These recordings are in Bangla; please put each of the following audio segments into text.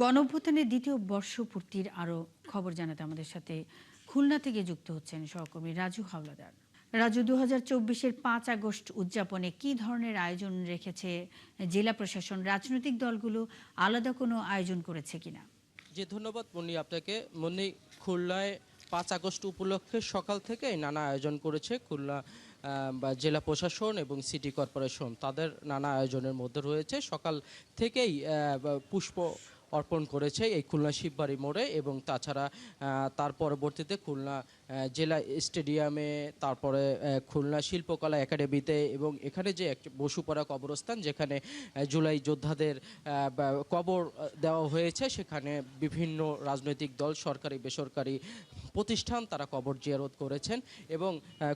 গণঅভ্যুত্থানের দ্বিতীয় বর্ষপূর্তির আরও খবর জানাতে আমাদের সাথে খুলনা থেকে যুক্ত হচ্ছেন সহকর্মী রাজু হাওলাদার। রাজু, 2024-এর 5 আগস্ট উদযাপনে কি ধরনের আয়োজন রেখেছে জেলা প্রশাসন? রাজনৈতিক দলগুলো আলাদা কোনো আয়োজন করেছে কিনা? জি, ধন্যবাদ মুন্নি আপনাকে। মুন্নি, খুলনায় 5 আগস্ট উপলক্ষে সকাল থেকেই নানা আয়োজন করেছে খুলনা বা জেলা প্রশাসন এবং সিটি কর্পোরেশন। তাদের নানা আয়োজনের মধ্যে রয়েছে সকাল থেকেই পুষ্প অর্পণ করেছে এই খুলনা শিববাড়ি মোড়ে, এবং তাছাড়া তার পরবর্তীতে খুলনা জেলা স্টেডিয়ামে, তারপরে খুলনা শিল্পকলা একাডেমিতে, এবং এখানে যে একটি বসুপাড়া কবরস্থান যেখানে জুলাই যোদ্ধাদের কবর দেওয়া হয়েছে, সেখানে বিভিন্ন রাজনৈতিক দল, সরকারি বেসরকারি প্রতিষ্ঠান তারা কবর জিয়ারত করেছেন। এবং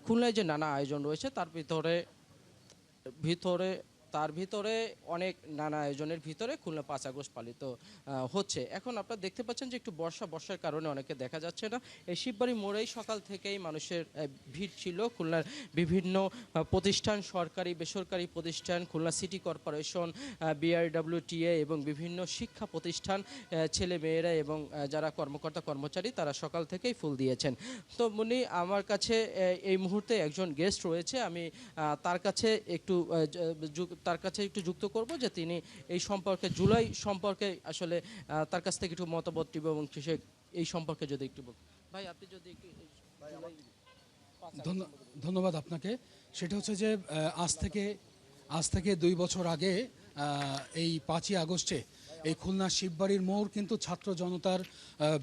খুলনায় যে নানা আয়োজন রয়েছে তার ভিতরে অনেক নানা আয়োজনের ভিতরে খুলনা 5 আগস্ট পালিত হচ্ছে। এখন আপনারা দেখতে পাচ্ছেন যে একটু বর্ষার কারণে অনেকে দেখা যাচ্ছে না। এই শিববাড়ি মোড়েই সকাল থেকেই মানুষের ভিড় ছিল। খুলনার বিভিন্ন প্রতিষ্ঠান, সরকারি বেসরকারি প্রতিষ্ঠান, খুলনা সিটি কর্পোরেশন, বিআরডব্লিউটিএ এবং বিভিন্ন শিক্ষা প্রতিষ্ঠান, ছেলে মেয়েরা এবং যারা কর্মকর্তা কর্মচারী তারা সকাল থেকেই ফুল দিয়েছেন। তো মুনি, আমার কাছে এই মুহূর্তে একজন গেস্ট রয়েছে, আমি তার কাছে একটু যুক্ত করব যে তিনি এই সম্পর্কে, জুলাই সম্পর্কে আসলে তার কাছ থেকে একটু মতামত দিব, এবং সে এই সম্পর্কে যদি একটু ভাই আপনি যদি একটু ধন্যবাদ আপনাকে। সেটা হচ্ছে যে আজ থেকে 2 বছর আগে এই 5ই আগস্টে এই খুলনা শিববাড়ির মোড় কিন্তু ছাত্র জনতার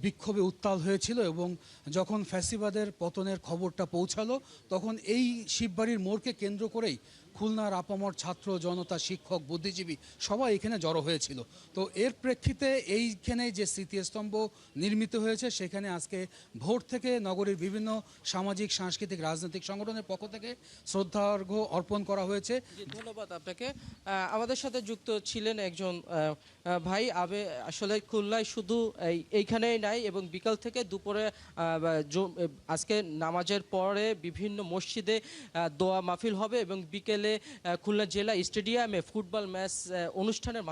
বিক্ষোভে উত্তাল হয়েছিল, এবং যখন ফ্যাসিবাদের পতনের খবরটা পৌঁছালো তখন এই শিববাড়ির মোড়কে কেন্দ্র করেই খুলনার আপামর ছাত্র জনতা, শিক্ষক, বুদ্ধিজীবী সবাই এখানে জড়ো হয়েছিল। তো এর প্রেক্ষিতে এইখানে যে স্মৃতিস্তম্ভ নির্মিত হয়েছে, সেখানে আজকে ভোর থেকে নগরীর বিভিন্ন সামাজিক, সাংস্কৃতিক, রাজনৈতিক সংগঠনের পক্ষ থেকে শ্রদ্ধার্ঘ্য অর্পণ করা হয়েছে। ধন্যবাদ আপনাকে। আমাদের সাথে যুক্ত ছিলেন একজন ভাই। আসলে খুলনায় শুধু এইখানেই নাই, এবং বিকাল থেকে দুপুরে আজকে নামাজের পরে বিভিন্ন মসজিদে দোয়া মাহফিল হবে, এবং বিকেলে খুলনা জেলা স্টেডিয়ামে ফুটবল ম্যাচ অনুষ্ঠানের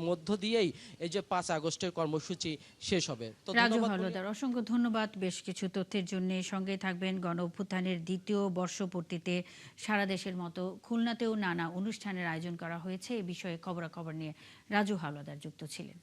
মধ্য দিয়েই এই যে 5 আগস্টের কর্মসূচি শেষ হবে। তো রাজু হাওলাদার, অসংখ্য ধন্যবাদ বেশ কিছু তথ্যের জন্য। সঙ্গে থাকবেন। গণঅভ্যুত্থানের দ্বিতীয় বর্ষপূর্তিতে সারা দেশের মতো খুলনাতেও নানা অনুষ্ঠানের আয়োজন করা হয়েছে। এ বিষয়ে খবরাখবর নিয়ে রাজু হাওলাদার যুক্ত ছিলেন।